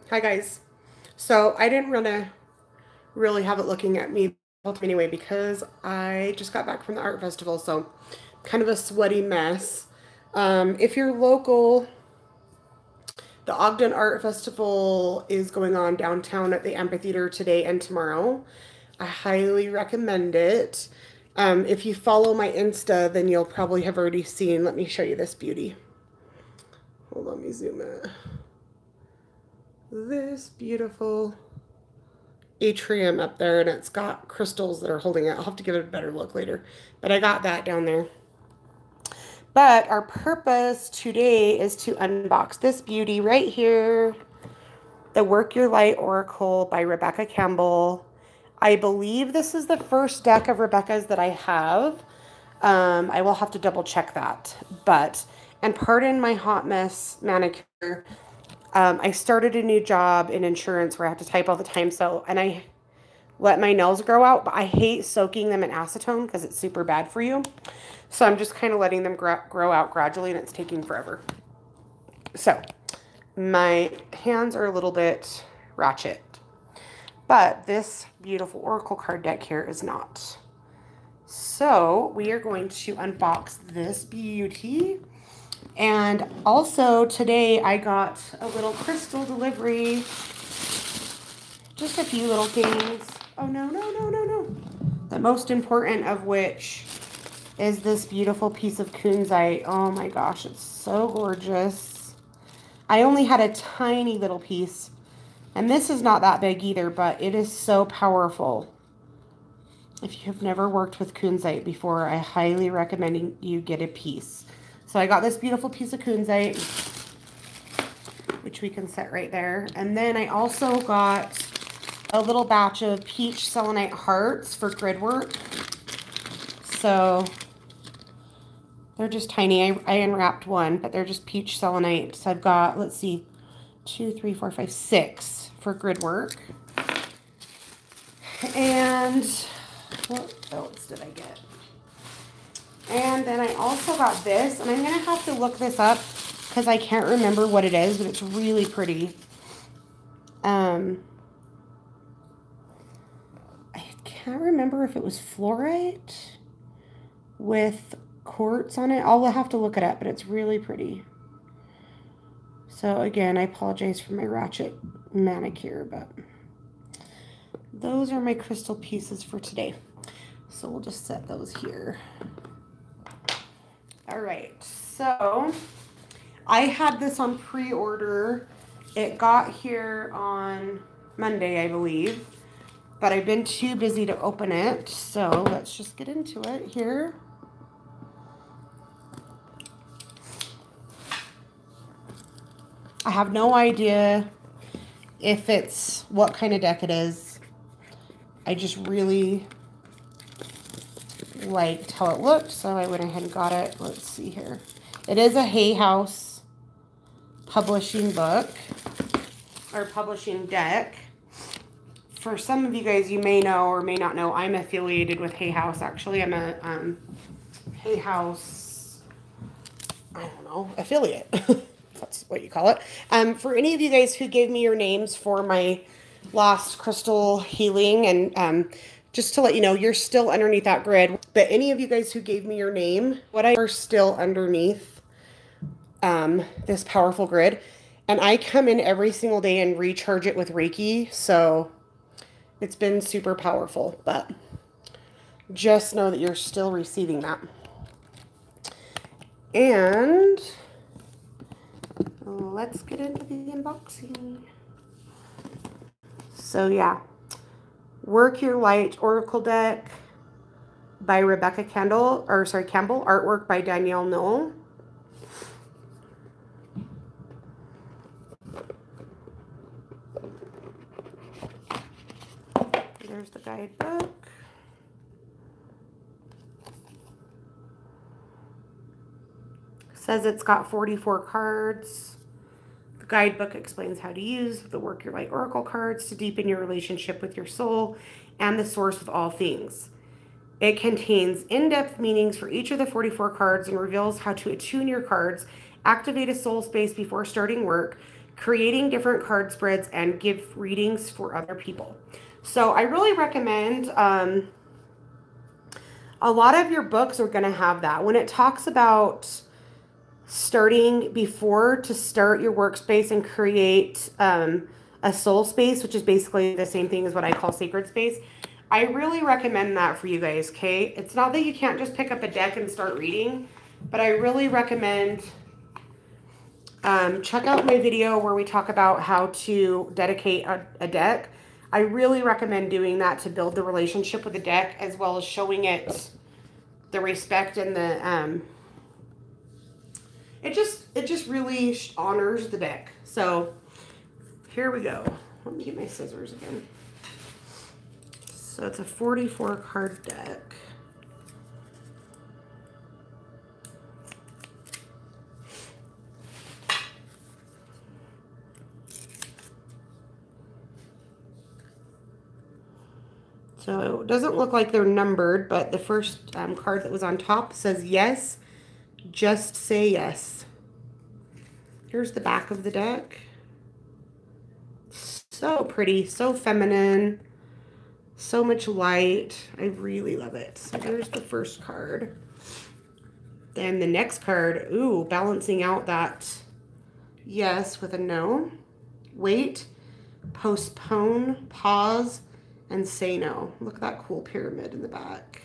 Hi guys. So I didn't want to really have it looking at me the whole time anyway because I just got back from the art festival, so kind of a sweaty mess. If you're local, the Ogden Art Festival is going on downtown at the amphitheater today and tomorrow. I highly recommend it. If you follow my Insta, then you'll probably have already seen. Let me show you this beauty. Hold on, let me zoom in. This beautiful atrium up there, and it's got crystals that are holding it. I'll have to give it a better look later, but I got that down there. But our purpose today is to unbox this beauty right here, the Work Your Light Oracle by Rebecca Campbell. I believe this is the first deck of Rebecca's that I have. I will have to double check that, and pardon my hot mess manicure. I started a new job in insurance where I have to type all the time, and I let my nails grow out, but I hate soaking them in acetone because it's super bad for you. So I'm just kind of letting them grow out gradually, and it's taking forever. So my hands are a little bit ratchet, but this beautiful oracle card deck here is not. So we are going to unbox this beauty. And also today I got a little crystal delivery. Just a few little things. Oh, no. The most important of which is this beautiful piece of kunzite. Oh my gosh, it's so gorgeous. I only had a tiny little piece, and this is not that big either, but it is so powerful. If you have never worked with kunzite before, I highly recommend you get a piece. So I got this beautiful piece of kunzite, which we can set right there. And then I also got a little batch of peach selenite hearts for grid work. So they're just tiny. I unwrapped one, but they're just peach selenite. So I've got, let's see, 2, 3, 4, 5, 6 for grid work. And what else did I get? And then I also got this, and I'm going to have to look this up because I can't remember what it is, but it's really pretty. I can't remember if it was fluorite with quartz on it. I'll have to look it up, but it's really pretty. So again, I apologize for my ratchet manicure, but those are my crystal pieces for today. So we'll just set those here. All right, so I had this on pre-order. It got here on Monday, I believe, but I've been too busy to open it. So let's just get into it here. I have no idea if it's what kind of deck it is. I just really liked how it looked, so I went ahead and got it. Let's see here. It is a Hay House publishing book, or publishing deck. For some of you guys, you may know or may not know, I'm affiliated with Hay House. Actually, I'm a Hay House, I don't know, affiliate. That's what you call it. For any of you guys who gave me your names for my lost crystal healing, and just to let you know, you're still underneath that grid. But any of you guys who gave me your name, what I are still underneath this powerful grid. And I come in every single day and recharge it with Reiki. So it's been super powerful. But just know that you're still receiving that. And let's get into the unboxing. So yeah. Work Your Light Oracle Deck by Rebecca Campbell, artwork by Danielle Knoll. There's the guidebook. Says it's got 44 cards. The guidebook explains how to use the Work Your Light Oracle cards to deepen your relationship with your soul and the source of all things. It contains in-depth meanings for each of the 44 cards and reveals how to attune your cards, activate a soul space before starting work, creating different card spreads, and give readings for other people. So I really recommend, a lot of your books are going to have that. When it talks about starting before to start your workspace and create a soul space, which is basically the same thing as what I call sacred space, I really recommend that for you guys, okay? It's not that you can't just pick up a deck and start reading, but I really recommend check out my video where we talk about how to dedicate a deck. I really recommend doing that to build the relationship with the deck, as well as showing it the respect and the it just really honors the deck. So here we go. Let me get my scissors again. So it's a 44 card deck. So it doesn't look like they're numbered, but the first card that was on top says, yes, just say yes. Here's the back of the deck. So pretty, so feminine, so much light. I really love it. So there's the first card. Then the next card, ooh, balancing out that yes with a no. Wait, postpone, pause, and say no. Look at that cool pyramid in the back.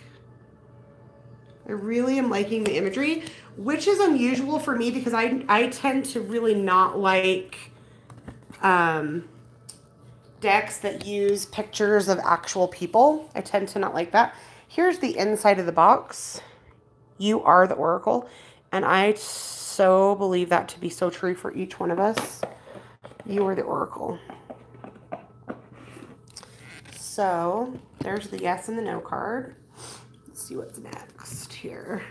I really am liking the imagery, which is unusual for me because I tend to really not like decks that use pictures of actual people. I tend to not like that. Here's the inside of the box. You are the Oracle. And I so believe that to be so true for each one of us. You are the Oracle. So there's the yes and the no card. Let's see what's next here.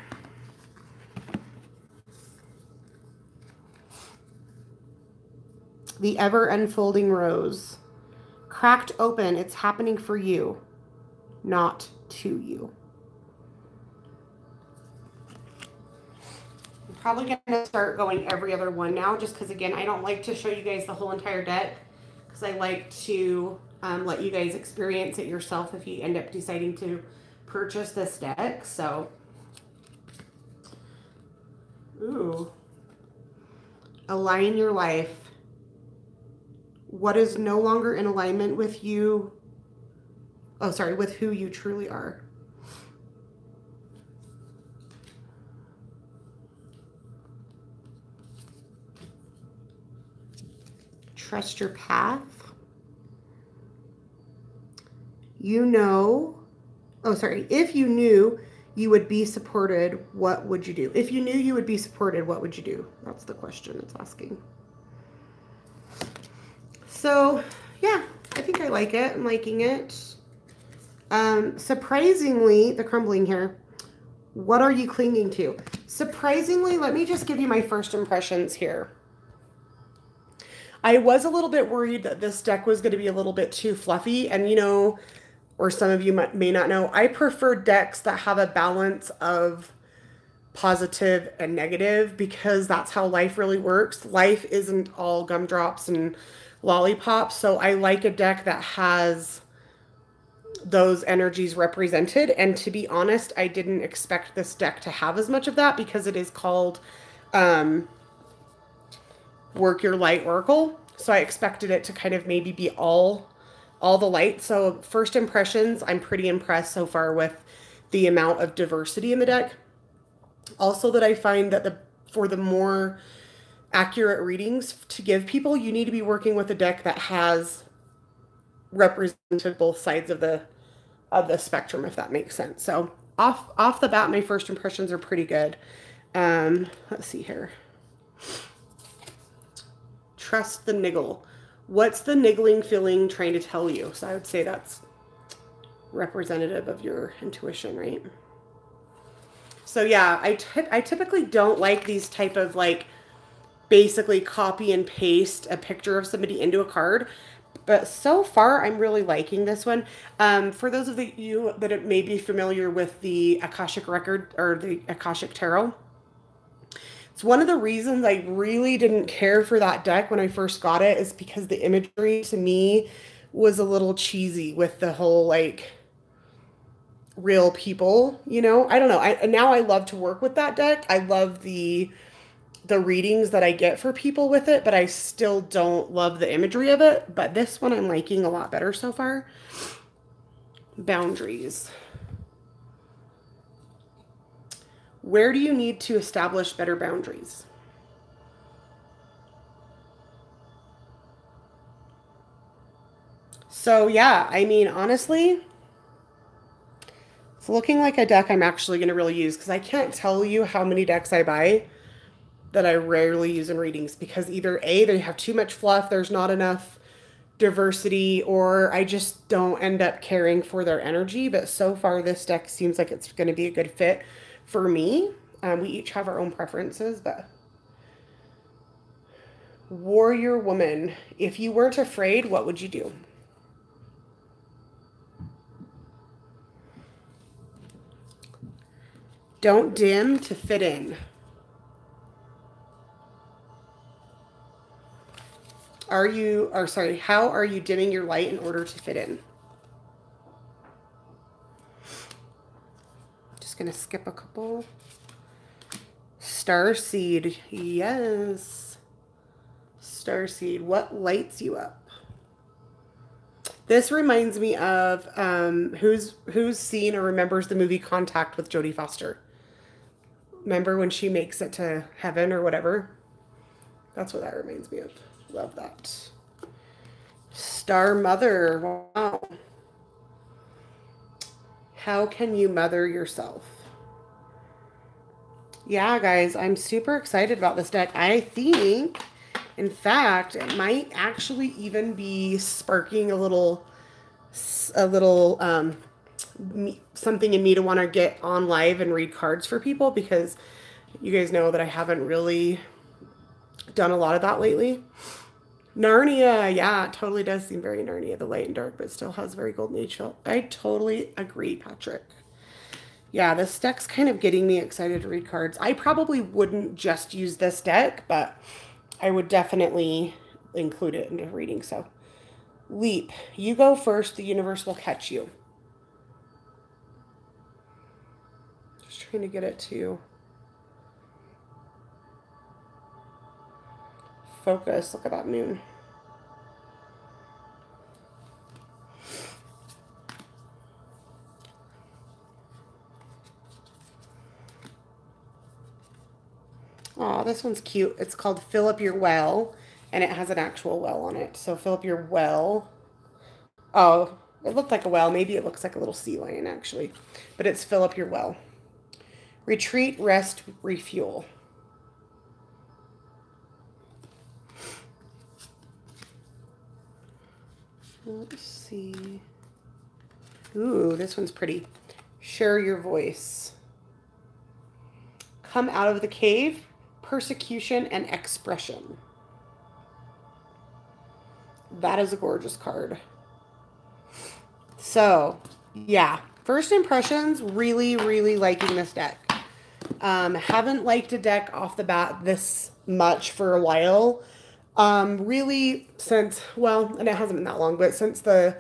The ever unfolding rose. Cracked open, it's happening for you, not to you. I'm probably going to start going every other one now, just because, again, I don't like to show you guys the whole entire deck, because I like to let you guys experience it yourself if you end up deciding to purchase this deck. So, ooh, align your life. What is no longer in alignment with you? Oh, sorry, with who you truly are. Trust your path. You know, oh, sorry, if you knew you would be supported, what would you do? If you knew you would be supported, what would you do? That's the question it's asking. So, yeah, I think I like it. I'm liking it. Surprisingly, the crumbling here, what are you clinging to? Surprisingly, let me just give you my first impressions here. I was a little bit worried that this deck was going to be a little bit too fluffy. And, you know, or some of you may not know, I prefer decks that have a balance of positive and negative, because that's how life really works. Life isn't all gumdrops and lollipops. So I like a deck that has those energies represented. And to be honest, I didn't expect this deck to have as much of that, because it is called Work Your Light Oracle. So I expected it to kind of maybe be all the light. So first impressions, I'm pretty impressed so far with the amount of diversity in the deck. Also, that I find that for the more accurate readings to give people, you need to be working with a deck that has represented both sides of the spectrum, if that makes sense. So off the bat, my first impressions are pretty good. Let's see here. Trust the niggle. What's the niggling feeling trying to tell you? So I would say that's representative of your intuition, right? So yeah, I typically don't like these type of like basically copy and paste a picture of somebody into a card. But so far, I'm really liking this one. For those of you that may be familiar with the Akashic Record or the Akashic Tarot, It's one of the reasons I really didn't care for that deck when I first got it, is because the imagery to me was a little cheesy with the whole like real people, you know? I don't know. Now I love to work with that deck. I love the readings that I get for people with it, but I still don't love the imagery of it. But this one I'm liking a lot better so far. Boundaries. Where do you need to establish better boundaries? So yeah, I mean, honestly, it's looking like a deck I'm actually going to really use, because I can't tell you how many decks I buy that I rarely use in readings, because either A, they have too much fluff, there's not enough diversity, or I just don't end up caring for their energy. But so far this deck seems like it's going to be a good fit for me. We each have our own preferences, but Warrior Woman, if you weren't afraid, what would you do? Don't dim to fit in. How are you dimming your light in order to fit in? Just gonna skip a couple. Starseed, yes. Starseed, what lights you up? This reminds me of who's seen or remembers the movie Contact with Jodie Foster. Remember when she makes it to heaven or whatever? That's what that reminds me of. Love that. Star Mother. Wow. How can you mother yourself? Yeah, guys, I'm super excited about this deck. I think, in fact, it might actually even be sparking a little something in me to want to get on live and read cards for people, because you guys know that I haven't really done a lot of that lately. Narnia, yeah, it totally does seem very Narnia, the light and dark, but still has very golden age feel. I totally agree, Patrick. Yeah, this deck's kind of getting me excited to read cards. I probably wouldn't just use this deck, but I would definitely include it into reading. So, Leap, you go first. The universe will catch you. Just trying to get it to focus. Look at that moon. Oh, this one's cute. It's called Fill Up Your Well, and it has an actual well on it. So fill up your well. Oh, it looked like a well. Maybe it looks like a little sea lion, actually. But it's fill up your well. Retreat, rest, refuel. Let's see. Ooh, this one's pretty. Share your voice. Come out of the cave. Persecution and expression. That is a gorgeous card. So, yeah. First impressions, really, really liking this deck. Haven't liked a deck off the bat this much for a while. Really since, well, and it hasn't been that long, but since the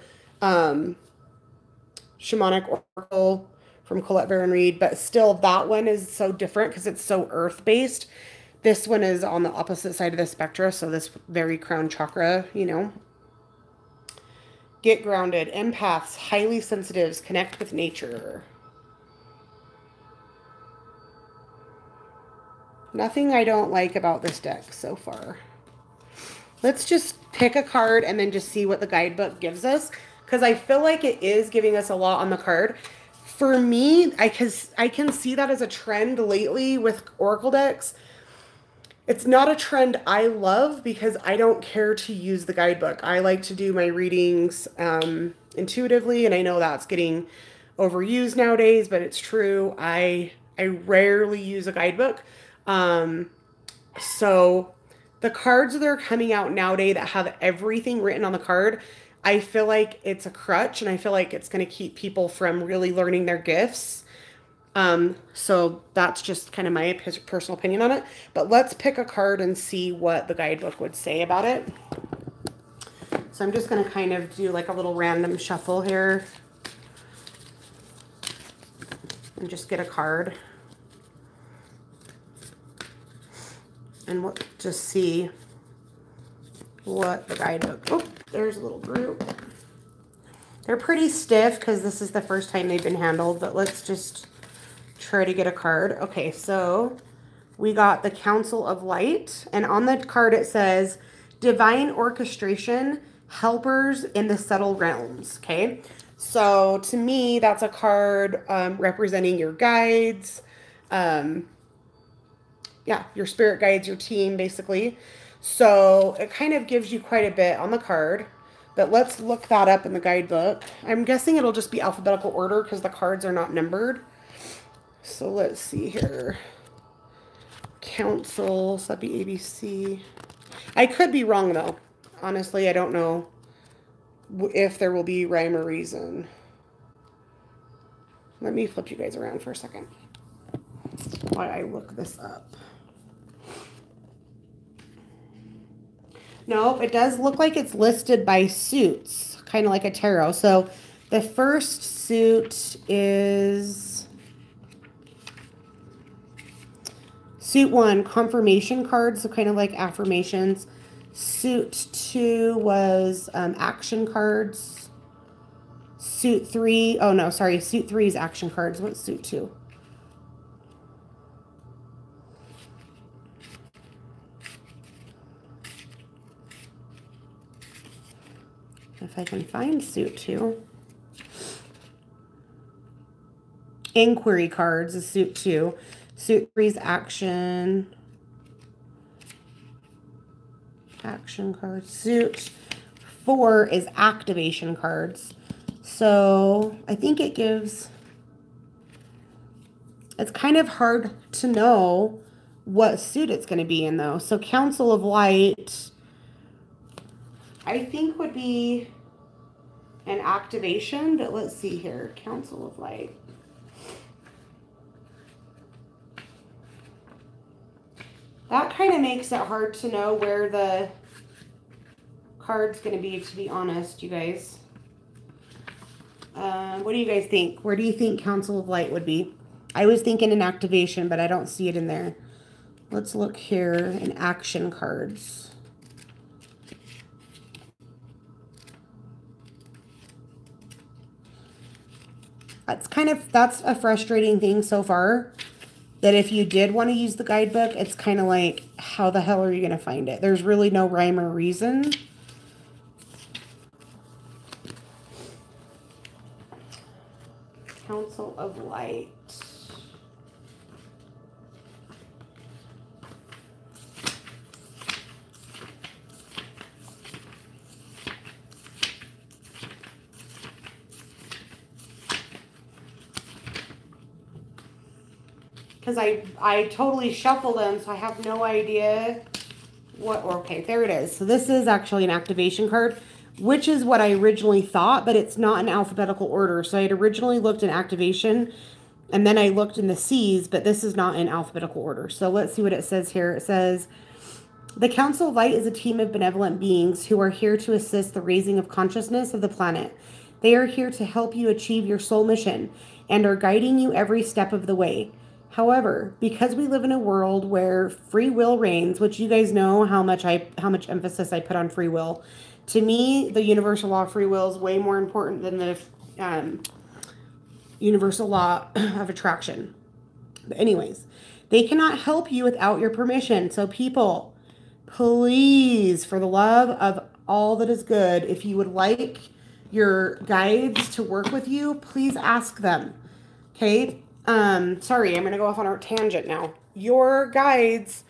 Shamanic Oracle from Colette Baron Reid, but still that one is so different because it's so earth-based. This one is on the opposite side of the spectra, so this very crown chakra, you know. Get grounded. Empaths, highly sensitives, connect with nature. Nothing I don't like about this deck so far. Let's just pick a card and then just see what the guidebook gives us, because I feel like it is giving us a lot on the card. For me, I can see that as a trend lately with Oracle decks. It's not a trend I love because I don't care to use the guidebook. I like to do my readings intuitively, and I know that's getting overused nowadays, but it's true. I rarely use a guidebook. So the cards that are coming out nowadays that have everything written on the card, I feel like it's a crutch, and I feel like it's going to keep people from really learning their gifts. So that's just kind of my personal opinion on it. But let's pick a card and see what the guidebook would say about it. So I'm just going to kind of do like a little random shuffle here. And just get a card. And we'll just see what the guidebook. Oh, there's a little group. They're pretty stiff because this is the first time they've been handled, but let's just try to get a card. Okay, so we got the Council of Light, and on the card it says Divine Orchestration, Helpers in the Subtle Realms. Okay, so to me that's a card representing your guides, yeah, your spirit guides, your team basically. So it kind of gives you quite a bit on the card. But let's look that up in the guidebook. I'm guessing it'll just be alphabetical order because the cards are not numbered. So let's see here. Council, so that'd be ABC. I could be wrong though. Honestly, I don't know if there will be rhyme or reason. Let me flip you guys around for a second while I look this up. No, it does look like it's listed by suits, kind of like a tarot. So the first suit is suit 1, confirmation cards, so kind of like affirmations. Suit 2 was action cards. Suit 3, oh no, sorry, suit 3 is action cards. What's suit 2? If I can find suit 2. Inquiry cards is suit 2. Suit 3 is action. Action cards. Suit 4 is activation cards. So I think it gives, it's kind of hard to know what suit it's going to be in though. So Council of Light, I think would be an activation, but let's see here. Council of Light. That kind of makes it hard to know where the card's going to be honest, you guys. What do you guys think? Where do you think Council of Light would be? I was thinking an activation, but I don't see it in there. Let's look here in action cards. That's a frustrating thing so far, that if you did want to use the guidebook, it's kind of like, how the hell are you going to find it? There's really no rhyme or reason. Council of Light. Because I totally shuffled them, so I have no idea what, okay, there it is. So this is actually an activation card, which is what I originally thought, but it's not in alphabetical order. So I had originally looked in activation, and then I looked in the C's, but this is not in alphabetical order. So let's see what it says here. It says, the Council of Light is a team of benevolent beings who are here to assist the raising of consciousness of the planet. They are here to help you achieve your soul mission and are guiding you every step of the way. However, because we live in a world where free will reigns, which you guys know how much emphasis I put on free will. To me, the universal law of free will is way more important than the universal law of attraction. But anyways, they cannot help you without your permission. So people, please, for the love of all that is good, if you would like your guides to work with you, please ask them. Okay? Sorry, I'm going to go off on a tangent now. Your guides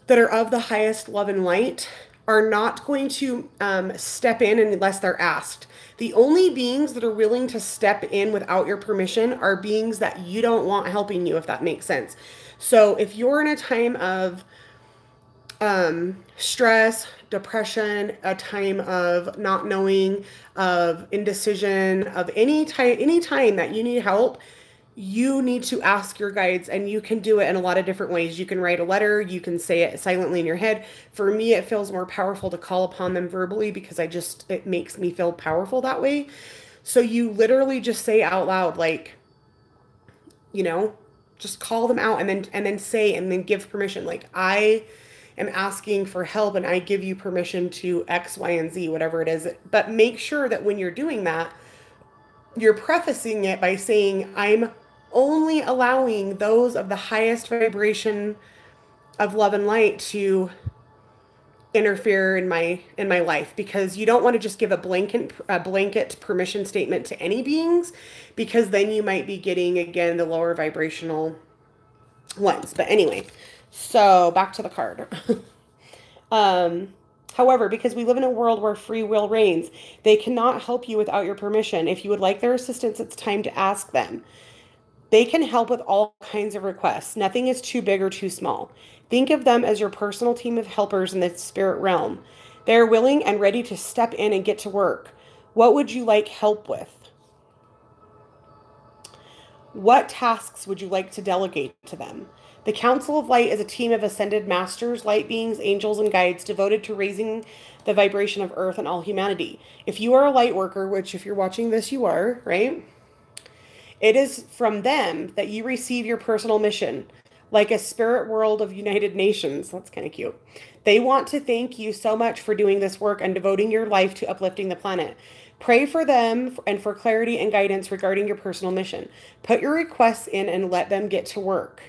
that are of the highest love and light are not going to step in unless they're asked. The only beings that are willing to step in without your permission are beings that you don't want helping you, if that makes sense. So if you're in a time of stress, depression, a time of not knowing, of indecision, of any time that you need help, you need to ask your guides, and you can do it in a lot of different ways. You can write a letter, you can say it silently in your head. For me, it feels more powerful to call upon them verbally because it makes me feel powerful that way. So you literally just say out loud, like, you know, just call them out, and then say, and then give permission. Like, I am asking for help and I give you permission to X, Y, and Z, whatever it is. But make sure that when you're doing that, you're prefacing it by saying, I'm only allowing those of the highest vibration of love and light to interfere in my life, because you don't want to just give a blanket permission statement to any beings, because then you might be getting again the lower vibrational ones. But anyway, so back to the card. However, because we live in a world where free will reigns, they cannot help you without your permission. If you would like their assistance, it's time to ask them. They can help with all kinds of requests. Nothing is too big or too small. Think of them as your personal team of helpers in the spirit realm. They are willing and ready to step in and get to work. What would you like help with? What tasks would you like to delegate to them? The Council of Light is a team of ascended masters, light beings, angels, and guides devoted to raising the vibration of Earth and all humanity. If you are a light worker, which if you're watching this, you are, right? It is from them that you receive your personal mission, like a spirit world of United Nations. That's kind of cute. They want to thank you so much for doing this work and devoting your life to uplifting the planet. Pray for them and for clarity and guidance regarding your personal mission. Put your requests in and let them get to work.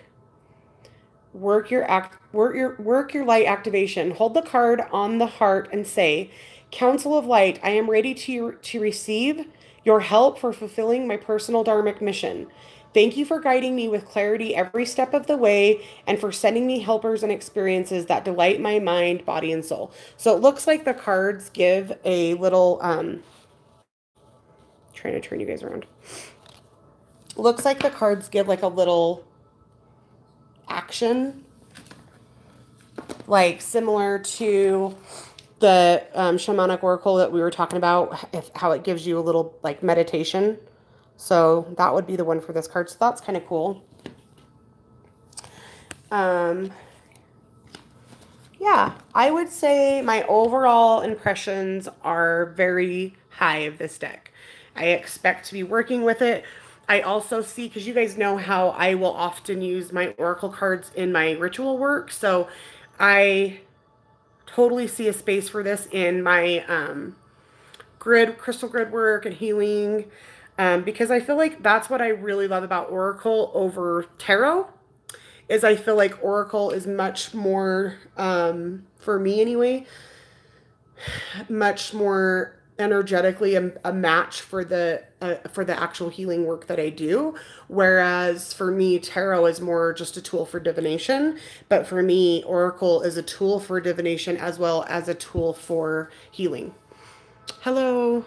Work your light activation. Hold the card on the heart and say, Council of Light, I am ready to receive your help for fulfilling my personal dharmic mission. Thank you for guiding me with clarity every step of the way and for sending me helpers and experiences that delight my mind, body, and soul. So it looks like the cards give a little, trying to turn you guys around. Looks like the cards give like a little action, like similar to the shamanic oracle that we were talking about, how it gives you a little like meditation. So that would be the one for this card. So that's kind of cool. Yeah, I would say my overall impressions are very high of this deck. I expect to be working with it. I also see, because you guys know how I will often use my oracle cards in my ritual work. So I totally see a space for this in my crystal grid work and healing, because I feel like that's what I really love about oracle over tarot. Is I feel like oracle is much more, for me anyway, much more energetically a match for the actual healing work that I do, whereas for me tarot is more just a tool for divination. But for me, oracle is a tool for divination as well as a tool for healing. Hello.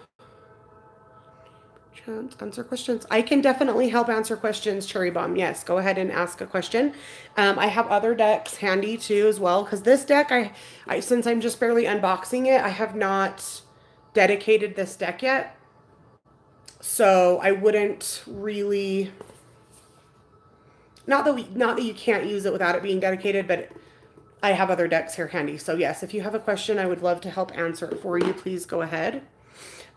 Answer questions. I can definitely help answer questions, Cherry Bomb. Yes, go ahead and ask a question. I have other decks handy too as well, because this deck, I since I'm just barely unboxing it, I have not dedicated this deck yet. So I wouldn't really, not that you can't use it without it being dedicated, but I have other decks here handy. So yes, if you have a question, I would love to help answer it for you. Please go ahead.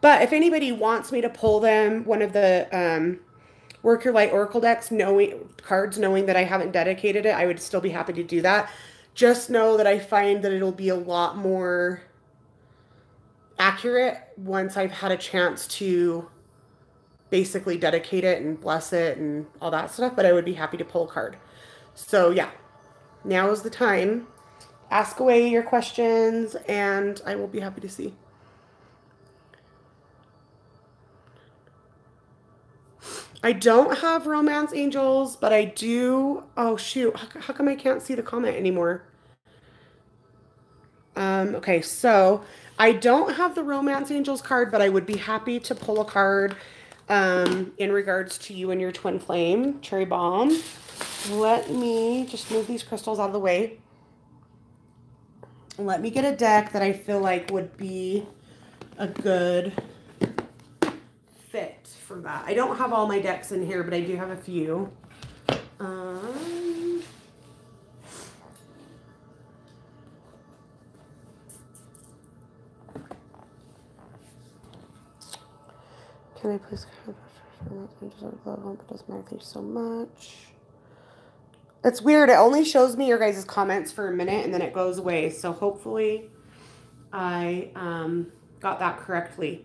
But if anybody wants me to pull them, one of the Work Your Light Oracle decks, knowing that I haven't dedicated it, I would still be happy to do that. Just know that I find that it'll be a lot more accurate once I've had a chance to basically dedicate it and bless it and all that stuff, but I would be happy to pull a card. So yeah, now is the time. Ask away your questions and I will be happy to see. I don't have romance angels, but I do. Oh, shoot. How come I can't see the comment anymore? Okay, so I don't have the romance angels card, but I would be happy to pull a card in regards to you and your twin flame, Cherry Bomb. Let me just move these crystals out of the way. Let me get a deck that I feel like would be a good fit for from that. I don't have all my decks in here, but I do have a few. Can I please thank you so much. It's weird. It only shows me your guys' comments for a minute and then it goes away. So hopefully I got that correctly.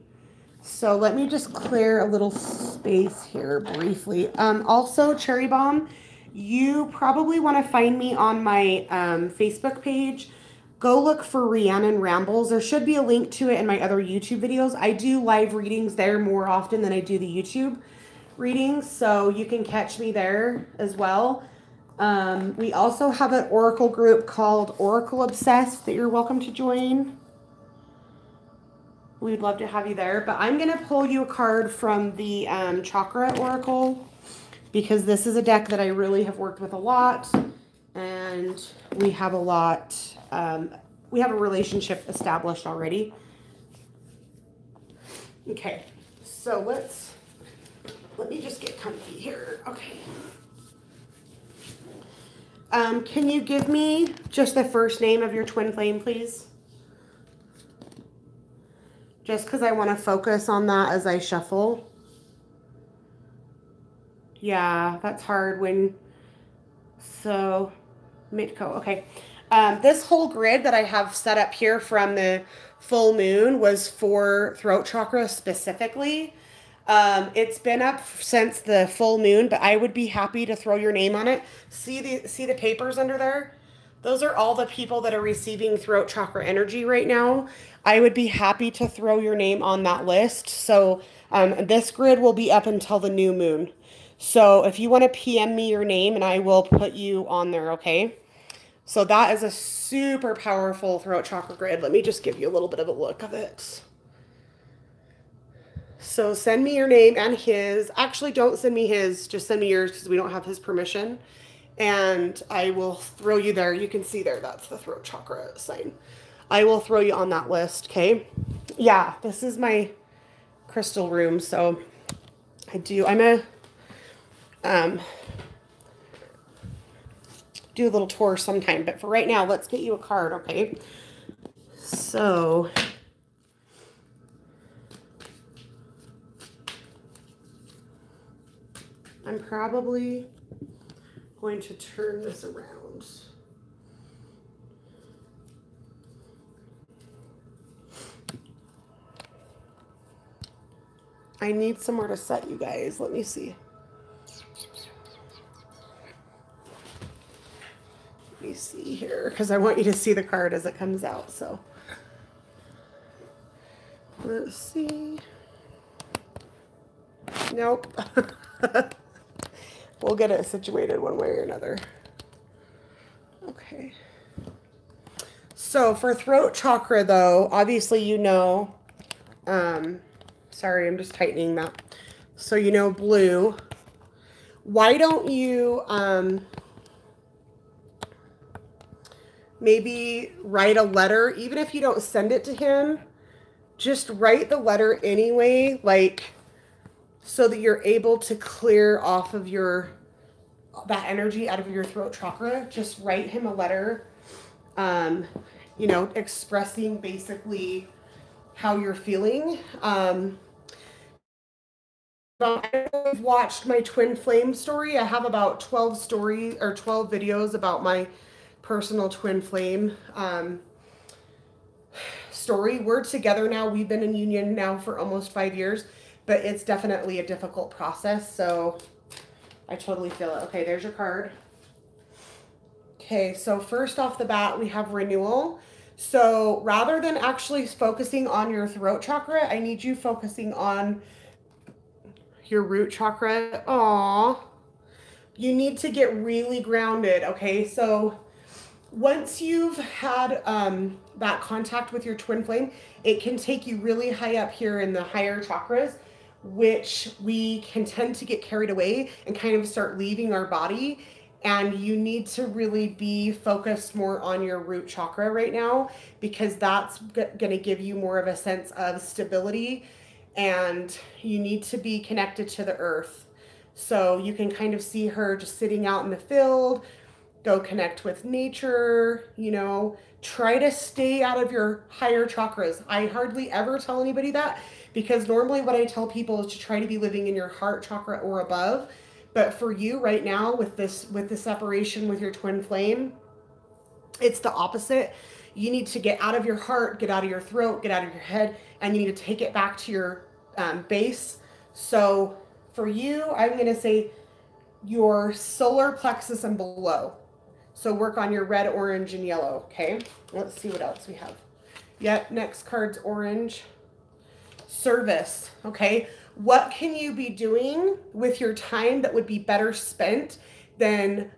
So let me just clear a little space here briefly. Also, Cherry Bomb, you probably want to find me on my Facebook page. Go look for Rhiannon Rambles. There should be a link to it in my other YouTube videos. I do live readings there more often than I do the YouTube readings, so you can catch me there as well. We also have an Oracle group called Oracle Obsessed that you're welcome to join. We'd love to have you there, but I'm going to pull you a card from the Chakra Oracle because this is a deck that I really have worked with a lot, and we have a lot, we have a relationship established already. Okay, so let me just get comfy here. Okay. Can you give me just the first name of your twin flame, please? Just because I want to focus on that as I shuffle. Yeah, that's hard when... So, Mitko, okay. This whole grid that I have set up here from the full moon was for throat chakra specifically. It's been up since the full moon, but I would be happy to throw your name on it. See the papers under there? Those are all the people that are receiving throat chakra energy right now. I would be happy to throw your name on that list. So this grid will be up until the new moon. So if you want to PM me your name and I will put you on there, okay? So that is a super powerful throat chakra grid. Let me just give you a little bit of a look of it. So send me your name and his. Actually, don't send me his. Just send me yours because we don't have his permission. And I will throw you there. You can see there, that's the throat chakra sign. I will throw you on that list, okay? Yeah, this is my crystal room. So I'm a... do a little tour sometime, but for right now, let's get you a card, okay? So I'm probably going to turn this around. I need somewhere to set you guys. Let me see. Let me see here, because I want you to see the card as it comes out. So let's see. Nope. We'll get it situated one way or another. Okay. So for throat chakra, though, obviously you know, sorry, I'm just tightening that. So you know blue. Why don't you maybe write a letter, even if you don't send it to him, just write the letter anyway, like, so that you're able to clear off of that energy out of your throat chakra. Just write him a letter, you know, expressing basically how you're feeling. I don't know if you've watched my twin flame story. I have about 12 stories or 12 videos about my personal twin flame story. We're together now. We've been in union now for almost 5 years, but it's definitely a difficult process. So I totally feel it. Okay, there's your card. Okay, so first off the bat, we have renewal. So rather than actually focusing on your throat chakra, I need you focusing on your root chakra. Aww. You need to get really grounded, okay? So once you've had that contact with your twin flame, it can take you really high up here in the higher chakras, which we can tend to get carried away and kind of start leaving our body. And you need to really be focused more on your root chakra right now, because that's going to give you more of a sense of stability and you need to be connected to the earth. So you can kind of see her just sitting out in the field. Go connect with nature, you know, try to stay out of your higher chakras. I hardly ever tell anybody that, because normally what I tell people is to try to be living in your heart chakra or above. But for you right now with the separation with your twin flame, it's the opposite. You need to get out of your heart, get out of your throat, get out of your head, and you need to take it back to your base. So for you, I'm going to say your solar plexus and below. So work on your red, orange, and yellow, okay? Let's see what else we have. Yep, next card's orange. Service, okay? What can you be doing with your time that would be better spent than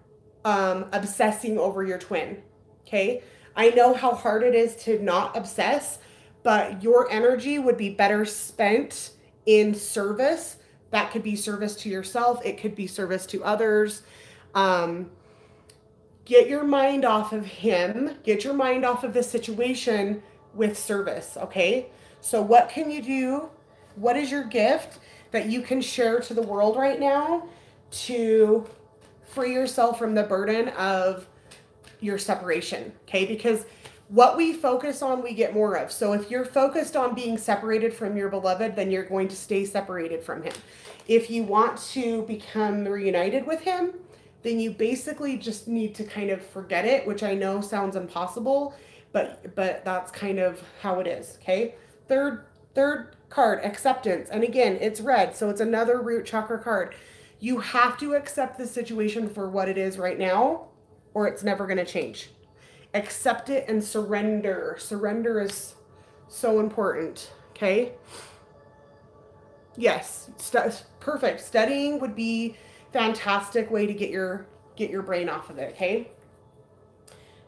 obsessing over your twin, okay? I know how hard it is to not obsess, but your energy would be better spent in service. That could be service to yourself. It could be service to others. Get your mind off of him. Get your mind off of the situation with service, okay? So what can you do? What is your gift that you can share to the world right now to free yourself from the burden of your separation, okay? Because what we focus on, we get more of. So if you're focused on being separated from your beloved, then you're going to stay separated from him. If you want to become reunited with him, then you basically just need to kind of forget it, which I know sounds impossible, but that's kind of how it is, okay? Third card, acceptance. And again, it's red, so it's another root chakra card. You have to accept the situation for what it is right now, or it's never going to change. Accept it and surrender. Surrender is so important, okay? Yes, perfect. Studying would be fantastic way to get your brain off of it, okay?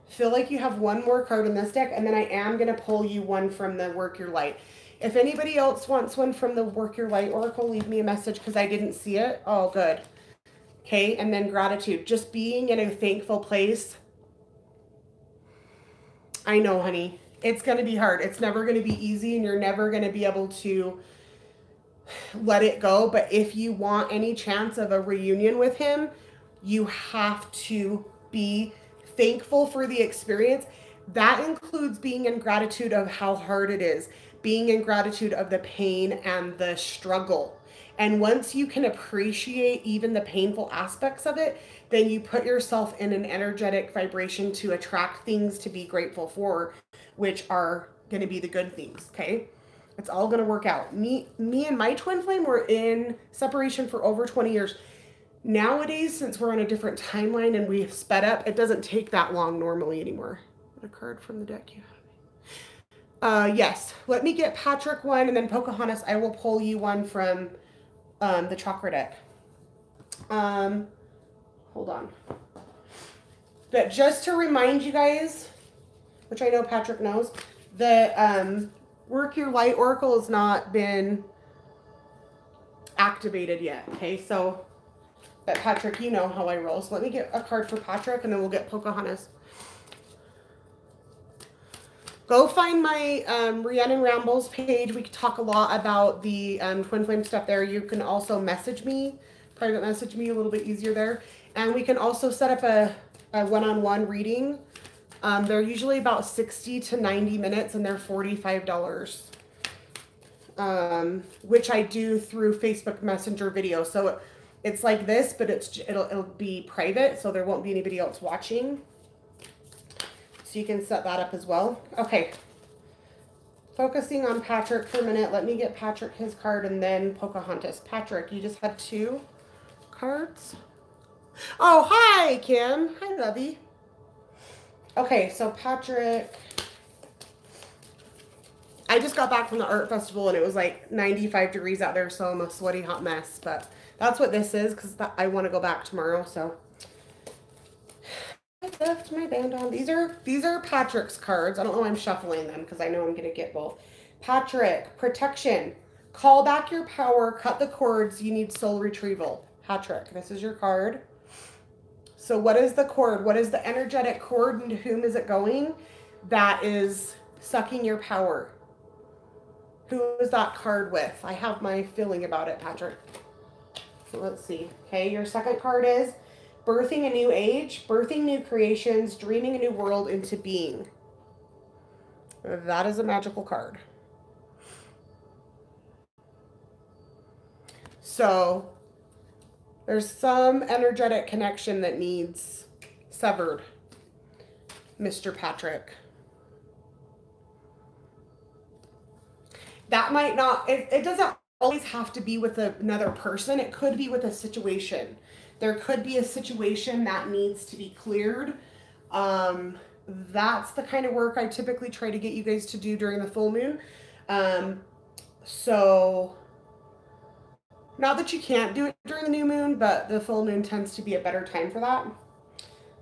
Feel like you have one more card in this deck, and then I am going to pull you one from the Work Your Light. If anybody else wants one from the Work Your Light Oracle, leave me a message because I didn't see it. Oh, good. Okay, and then gratitude. Just being in a thankful place. I know, honey. It's going to be hard. It's never going to be easy, and you're never going to be able to let it go. But if you want any chance of a reunion with him, you have to be thankful for the experience. That includes being in gratitude of how hard it is, being in gratitude of the pain and the struggle. And once you can appreciate even the painful aspects of it, then you put yourself in an energetic vibration to attract things to be grateful for, which are going to be the good things, okay? It's all going to work out. Me and my twin flame were in separation for over 20 years. Nowadays, since we're on a different timeline and we've sped up, it doesn't take that long normally anymore. A card from the deck you have. Yes. Let me get Patrick one, and then Pocahontas, I will pull you one from the chakra deck. Hold on. But just to remind you guys, which I know Patrick knows, the Work Your Light Oracle has not been activated yet. Okay, so, but Patrick, you know how I roll. So let me get a card for Patrick, and then we'll get Pocahontas. Go find my Rhiannon Rambles page. We can talk a lot about the twin flame stuff there. You can also message me, private message me, a little bit easier there. And we can also set up a one-on-one reading. They're usually about 60 to 90 minutes, and they're $45, which I do through Facebook Messenger video. So it's like this, but it'll be private, so there won't be anybody else watching. So you can set that up as well. Okay. Focusing on Patrick for a minute. Let me get Patrick his card and then Pocahontas. Patrick, you just had 2 cards? Oh, hi, Kim. Hi, lovey. Okay, so Patrick, I just got back from the art festival and it was like 95 degrees out there, so I'm a sweaty hot mess. But that's what this is because I want to go back tomorrow, so. I left my band on. These are Patrick's cards. I don't know why I'm shuffling them because I know I'm going to get both. Patrick, protection. Call back your power. Cut the cords. You need soul retrieval. Patrick, this is your card. So what is the cord? What is the energetic cord, and to whom is it going? That is sucking your power. Who is that card with? I have my feeling about it, Patrick. So let's see. Okay, your second card is birthing a new age, birthing new creations, dreaming a new world into being. That is a magical card. So there's some energetic connection that needs severed, Mr. Patrick. That might not, it doesn't always have to be with another person. It could be with a situation. There could be a situation that needs to be cleared. That's the kind of work I typically try to get you guys to do during the full moon. So not that you can't do it during the new moon, but the full moon tends to be a better time for that.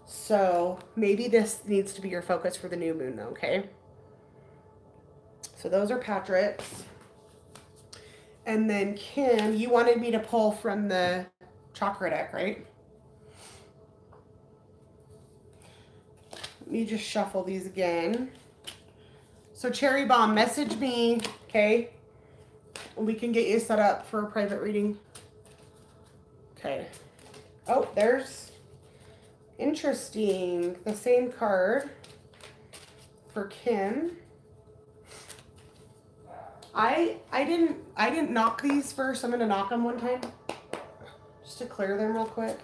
So maybe this needs to be your focus for the new moon, though, okay? So those are Patrick's. And then Kim, you wanted me to pull from the chakra deck, right? Let me just shuffle these again. So Cherry Bomb, message me, okay? We can get you set up for a private reading. Okay. Oh, there's interesting. The same card for Kim. I didn't knock these first. I'm gonna knock them one time just to clear them real quick.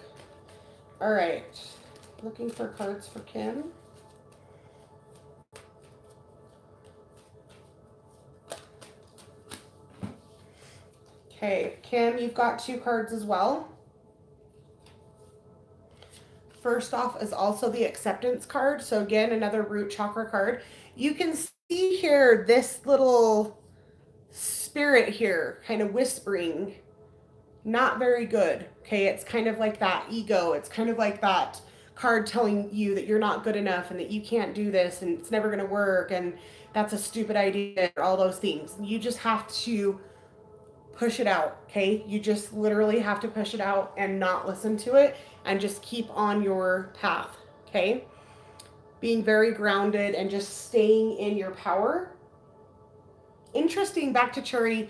All right, looking for cards for Kim. Okay, Kim, you've got 2 cards as well. First off is also the acceptance card. So again, another root chakra card. You can see here this little spirit here kind of whispering, not very good. Okay, it's kind of like that ego. It's kind of like that card telling you that you're not good enough and that you can't do this and it's never going to work and that's a stupid idea, all those things. You just have to push it out, okay? You just literally have to push it out and not listen to it and just keep on your path, okay? Being very grounded and just staying in your power. Interesting, back to Cherry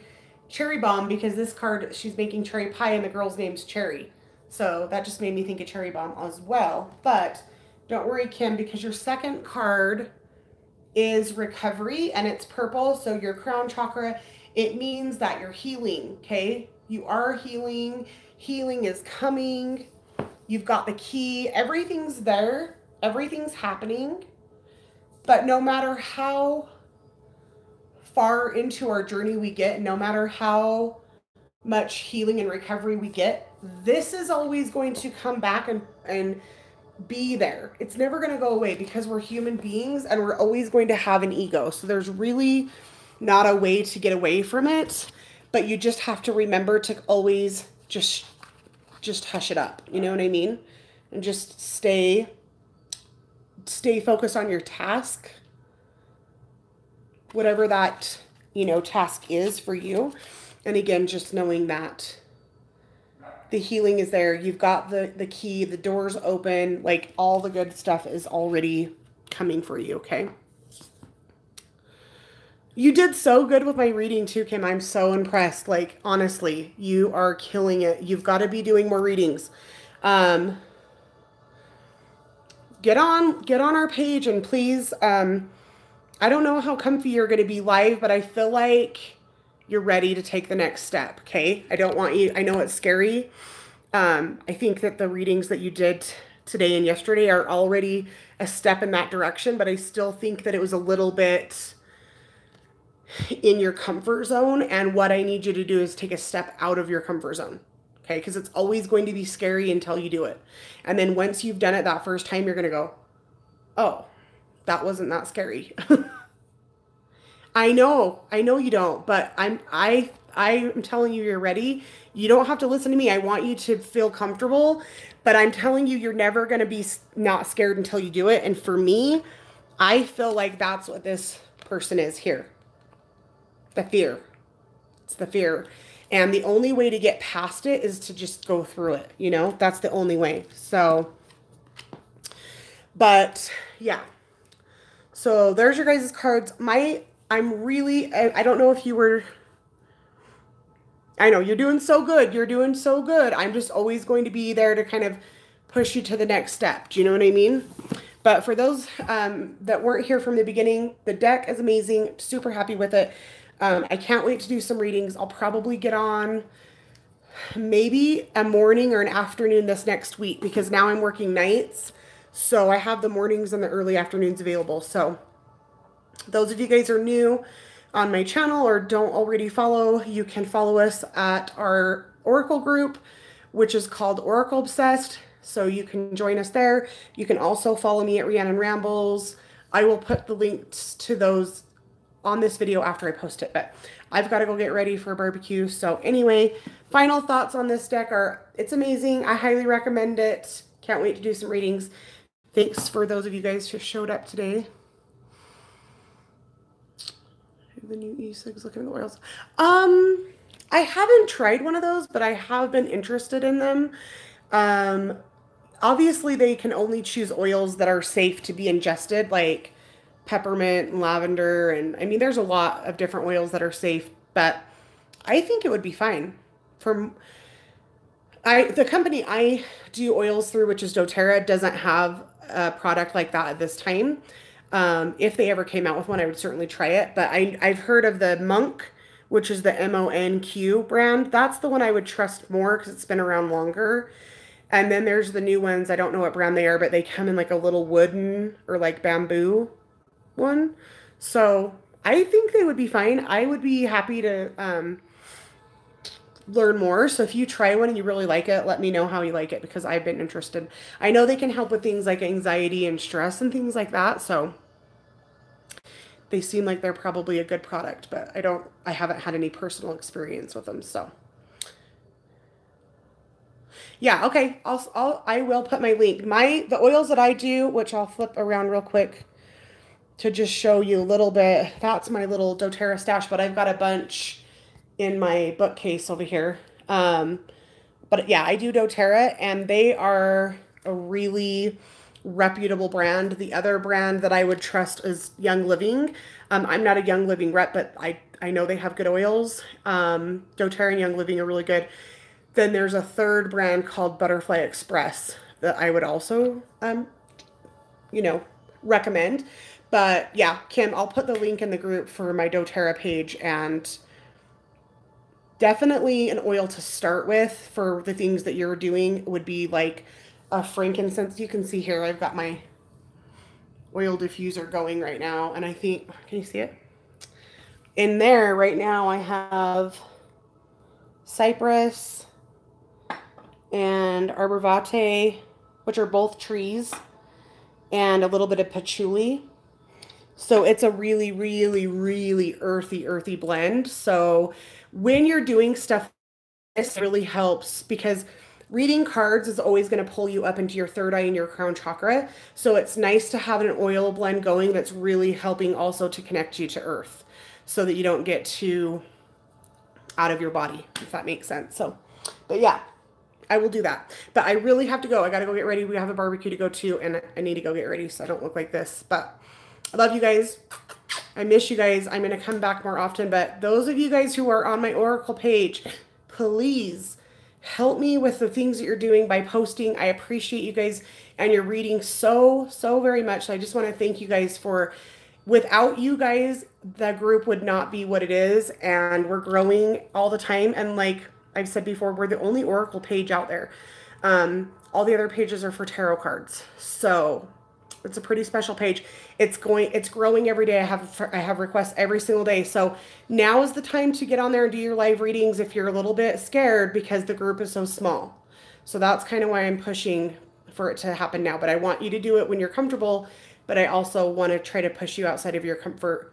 Bomb, because this card, she's making cherry pie and the girl's name's Cherry. So that just made me think of Cherry Bomb as well. But don't worry, Kim, because your second card is recovery and it's purple. So your crown chakra, it means that you're healing, okay? You are healing. Healing is coming. You've got the key. Everything's there. Everything's happening. But no matter how far into our journey we get, no matter how much healing and recovery we get, this is always going to come back and be there. It's never going to go away because we're human beings and we're always going to have an ego. So there's really not a way to get away from it, but you just have to remember to always just hush it up. You know what I mean? And just stay focused on your task, whatever that, task is for you. And again, just knowing that the healing is there. You've got the key, the door's open, like all the good stuff is already coming for you, okay? You did so good with my reading too, Kim. I'm so impressed. Like, honestly, you are killing it. You've got to be doing more readings. Get on our page and please, I don't know how comfy you're going to be live, but I feel like you're ready to take the next step, okay? I don't want you, I know it's scary. I think that the readings that you did today and yesterday are already a step in that direction, but I still think that it was a little bit in your comfort zone, and what I need you to do is take a step out of your comfort zone, okay? Because it's always going to be scary until you do it. And then once you've done it that first time, you're going to go, oh, that wasn't that scary. I know you don't, but I'm telling you, you're ready. You don't have to listen to me. I want you to feel comfortable, but I'm telling you, you're never going to be not scared until you do it. And for me, I feel like that's what this person is here. The fear. It's the fear. And the only way to get past it is to just go through it. That's the only way. So, but yeah. So there's your guys' cards. I'm really, I don't know if you were, I know you're doing so good. You're doing so good. I'm just always going to be there to kind of push you to the next step. Do you know what I mean? But for those that weren't here from the beginning, the deck is amazing. Super happy with it. I can't wait to do some readings. I'll probably get on maybe a morning or an afternoon this next week because now I'm working nights. So I have the mornings and the early afternoons available. So those of you guys are new on my channel or don't already follow, you can follow us at our Oracle group, which is called Oracle Obsessed. So you can join us there. You can also follow me at Rhiannon Rambles. I will put the links to those on this video after I post it, but I've got to go get ready for a barbecue. So anyway, final thoughts on this deck are, it's amazing. I highly recommend it. Can't wait to do some readings. Thanks for those of you guys who showed up today. The new E6 looking at the oils. I haven't tried one of those, but I have been interested in them. Obviously they can only choose oils that are safe to be ingested, like peppermint and lavender. And I mean, there's a lot of different oils that are safe, but I think it would be fine. The company I do oils through, which is doTERRA, doesn't have a product like that at this time. If they ever came out with one, I would certainly try it. But I've heard of the Monk, which is the MONQ brand. That's the one I would trust more because it's been around longer. And then there's the new ones. I don't know what brand they are, but they come in like a little wooden or like bamboo one. So I think they would be fine. I would be happy to learn more. So if you try one and you really like it, let me know how you like it because I've been interested. I know they can help with things like anxiety and stress and things like that. So they seem like they're probably a good product, but I haven't had any personal experience with them. So yeah, okay. I will put my link. The oils that I do, which I'll flip around real quick to just show you a little bit. That's my little doTERRA stash, but I've got a bunch in my bookcase over here. But yeah, I do doTERRA and they are a really reputable brand. The other brand that I would trust is Young Living. I'm not a Young Living rep, but I know they have good oils. doTERRA and Young Living are really good. Then there's a third brand called Butterfly Express that I would also, recommend. But yeah, Kim, I'll put the link in the group for my doTERRA page, and definitely an oil to start with for the things that you're doing would be like a frankincense. You can see here, I've got my oil diffuser going right now. And I think, can you see it? In there right now, I have cypress and arbor vitae, which are both trees, and a little bit of patchouli. So it's a really, really, really earthy blend. So when you're doing stuff, this really helps because reading cards is always going to pull you up into your third eye and your crown chakra. So it's nice to have an oil blend going that's really helping also to connect you to earth so that you don't get too out of your body, if that makes sense. So, but yeah, I will do that. But I really have to go. I got to go get ready. We have a barbecue to go to, and I need to go get ready so I don't look like this. But I love you guys. I miss you guys. I'm going to come back more often. But those of you guys who are on my Oracle page, please help me with the things that you're doing by posting. I appreciate you guys and your reading so very much. I just want to thank you guys for, without you guys, the group would not be what it is. And we're growing all the time. And like I've said before, we're the only Oracle page out there. All the other pages are for tarot cards. So it's a pretty special page. It's growing every day. I have requests every single day. So now is the time to get on there and do your live readings if you're a little bit scared because the group is so small. So that's kind of why I'm pushing for it to happen now. But I want you to do it when you're comfortable, but I also want to try to push you outside of your comfort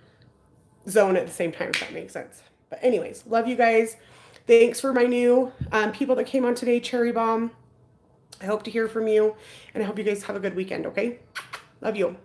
zone at the same time, if that makes sense. But anyways, love you guys. Thanks for my new people that came on today, Cherry Bomb. I hope to hear from you, and I hope you guys have a good weekend, okay? Love you.